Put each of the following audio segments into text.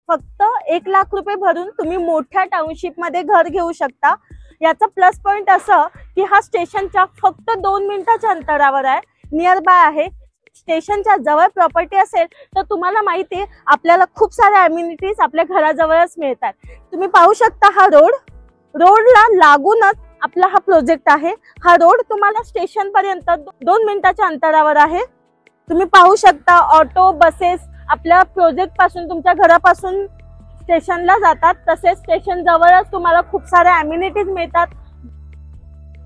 फक्त 1,00,000 रुपये भरून तुम्ही मोठ्या टाउनशिप मध्ये घर घेऊ शकता। याचा प्लस पॉइंट असं की हा स्टेशनच्या फक्त 2 मिनिटाच्या अंतरावर आहे, नियर बाय आहे। स्टेशनच्या जवळ प्रॉपर्टी असेल तर तुम्हाला माहिती आहे आपल्याला खूप साऱ्या अम्युनिटीज आपल्या घराजवळच मिळतात। तुम्ही पाहू शकता हा रोडला लागूनच आपला हा प्रोजेक्ट आहे। हा रोड तुम्हाला स्टेशन पर्यंत 2 मिनिटाच्या अंतरावर आहे। तुम्ही पाहू शकता ऑटो बसेस आपल्या प्रोजेक्ट पासून तुमच्या घरापासून स्टेशनला जातात, तसेच स्टेशन जवळच तुम्हाला खूप साऱ्या अम्युनिटीज मिळतात।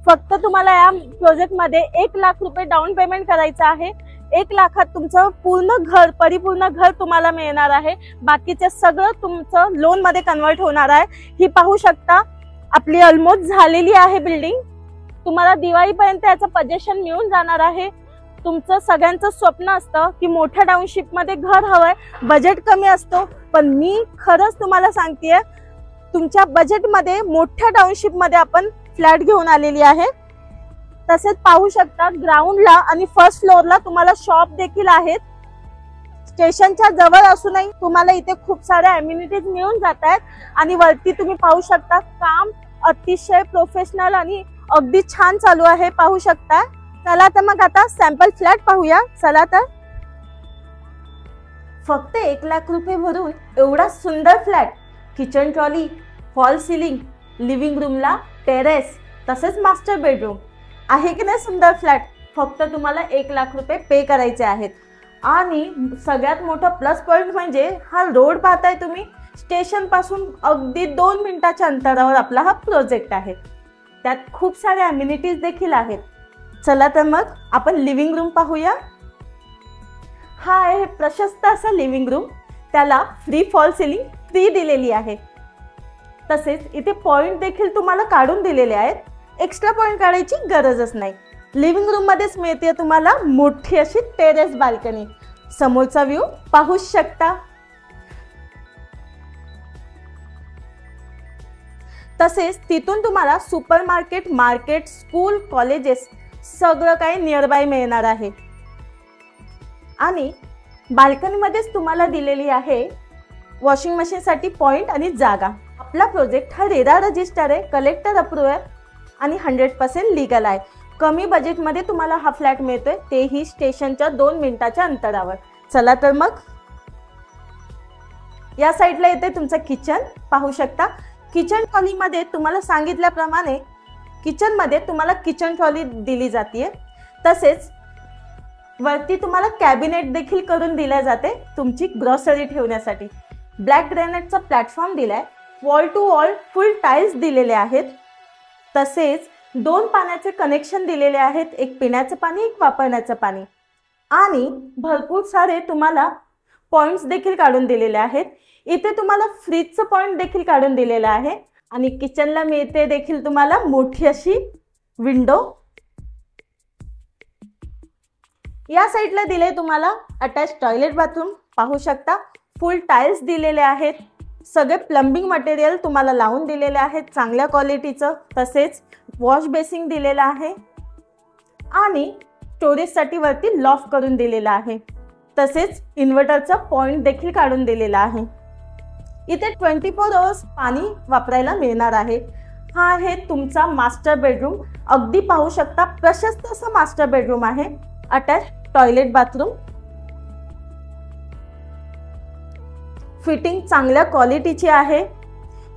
फक्त तुम्हाला या प्रोजेक्ट मध्ये 1,00,000 रुपये डाऊन पेमेंट करायचं आहे। 1,00,000त तुमचं पूर्ण घर परिपूर्ण घर तुम्हाला मिळणार आहे। बाकीचे सगळं तुमचं लोन मध्ये कन्वर्ट होणार आहे। ही पाहू शकता आपली ऑलमोस्ट झालेली आहे बिल्डिंग। तुम्हाला दिवाळीपर्यंत याचं पोजेशन मिळून जाणार आहे। तुमचं सगळ्यांचं स्वप्न असतं की मोठ्या टाउनशिप मध्ये घर हवंय, बजेट कमी असतो, पण मी खरंच तुम्हाला सांगतेय तुमच्या बजेट मध्ये मोठ्या टाउनशिप मध्ये आपण फ्लॅट घेऊन आलेली आहे। तसेच पाहू शकता ग्राउंडला आणि फर्स्ट फ्लोअरला तुम्हाला शॉप देखील आहेत। स्टेशनच्या जवळ असूनही तुम्हाला इथे खूप साऱ्या अम्युनिटीज मिळून जात आहेत आणि वरती तुम्ही पाहू शकता काम अतिशय प्रोफेशनल आणि अगदी छान चालू आहे, पाहू शकता। चला तर मग आता सॅम्पल फ्लॅट पाहूया। चला तर फक्त 1,00,000 रुपये भरून एवढा सुंदर flat, kitchen trolley, fall ceiling, living रूमला टेरेस, तसेच मास्टर बेडरूम आहे की नाही सुंदर फ्लॅट। फक्त तुम्हाला 1,00,000 रुपये पे करायचे आहेत। आणि सगळ्यात मोठा प्लस पॉइंट म्हणजे हा रोड पाहताय तुम्ही, स्टेशन पासून अगदी 2 मिनिटाच्या अंतरावर आपला हा प्रोजेक्ट आहे। त्यात खूप सारे अम्युनिटीज देखील आहेत। चला तर मग आपण लिव्हिंग रूम पाहूया। हा आहे प्रशस्त असा लिव्हिंग रूम, त्याला फ्री फॉल सिलिंग फ्री दिलेली आहे। तसेच इथे पॉइंट देखील तुम्हाला काढून दिलेले आहेत, एक्स्ट्रा पॉइंट काढायची गरजच नाही। लिव्हिंग रूम मध्येच मिळते तुम्हाला मोठी अशी टेरेस बाल्कनी, समोरचा व्ह्यू पाहू शकता। तसेच तिथून तुम्हाला सुपरमार्केट, मार्केट, स्कूल, कॉलेजेस सगळं काही नियर बाय मिळणार आहे। आणि बाल्कनी मध्येच तुम्हाला दिलेली आहे वॉशिंग मशीन साठी पॉइंट आणि जागा। आपला प्रोजेक्ट हा रेरा रजिस्टर आहे, कलेक्टर अप्रूव्ह आहे आणि 100% लीगल आहे। कमी बजेट मध्ये तुम्हाला हा फ्लॅट मिळतोय, तेही स्टेशनच्या 2 मिनिटाच्या अंतरावर। चला तर मग या साइडला येते तुमचं किचन, पाहू शकता। किचन ट्रॉली मध्ये तुम्हाला सांगितल्याप्रमाणे किचन मध्ये तुम्हाला किचन ट्रॉली दिली जाते। तसेच वरती तुम्हाला कॅबिनेट देखील करून दिल्या जाते तुमची ग्रोसरी ठेवण्यासाठी। ब्लॅक ग्रॅनाइटचा प्लॅटफॉर्म दिलाय, wall to wall full tiles दिलेले आहेत। तसेच 2 पाण्याचे कनेक्शन दिलेले आहेत, एक पिण्याचं पाणी, एक वापरण्याचं पाणी। आणि भरपूर सारे तुम्हाला पॉइंट्स देखील काढून दिलेले आहेत। इथे तुम्हाला फ्रीजचं पॉइंट देखील काढून दिलेलं आहे। आणि किचनला मिळते देखील तुम्हाला मोठी अशी विंडो। या साइडला दिले तुम्हाला अटॅच टॉयलेट बाथरूम, पाहू शकता फुल टाइल्स दिलेले आहेत। सगळे प्लंबिंग मटेरियल तुम्हाला लावून दिलेले आहेत चांगल्या क्वालिटीचं। तसेच वॉश बेसिन दिलेला आहे आणि स्टोरेजसाठी वरती लॉफ्ट करून दिलेला आहे। तसेच इन्व्हर्टरचा पॉइंट देखील काढून दिलेला आहे। इथे 24 आवर्स पाणी वापरायला मिळणार आहे। हा आहे तुमचा मास्टर बेडरूम, अगदी पाहू शकता प्रशस्त असा मास्टर बेडरूम आहे। अटॅच टॉयलेट बाथरूम, फिटिंग चांगल्या क्वालिटीची आहे।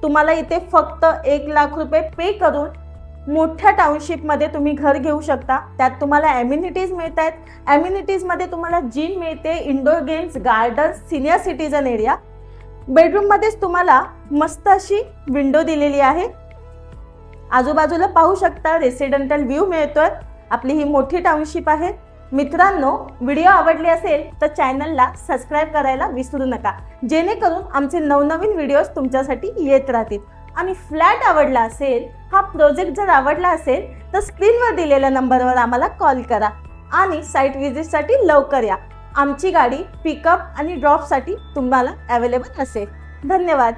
तुम्हाला इथे फक्त 1,00,000 रुपये पे करून मोठ्या टाउनशिप मध्ये तुम्ही घर घेऊ शकता। त्यात तुम्हाला अम्युनिटीज मिळत आहेत। अम्युनिटीज मध्ये तुम्हाला जिम मिळते, indoor games, garden, senior citizen area. Bedroom मध्येच तुम्हाला मस्त अशी विंडो दिलेली आहे। आजूबाजूला पाहू शकता रेसिडेंटल व्ह्यू मिळतोय। आपली ही मोठी टाउनशिप आहे। मित्रांनो, व्हिडिओ आवडले असेल तर चॅनलला सबस्क्राइब करायला विसरू नका, जेणेकरून आमचे नवनवीन व्हिडिओज तुमच्यासाठी येत राहतील। आणि फ्लॅट आवडला असेल, हा प्रोजेक्ट जर आवडला असेल तर स्क्रीनवर दिलेल्या नंबरवर आम्हाला कॉल करा आणि साइट व्हिजिटसाठी लवकर या। आमची गाडी पिकअप आणि ड्रॉपसाठी तुम्हाला अवेलेबल असेल। धन्यवाद।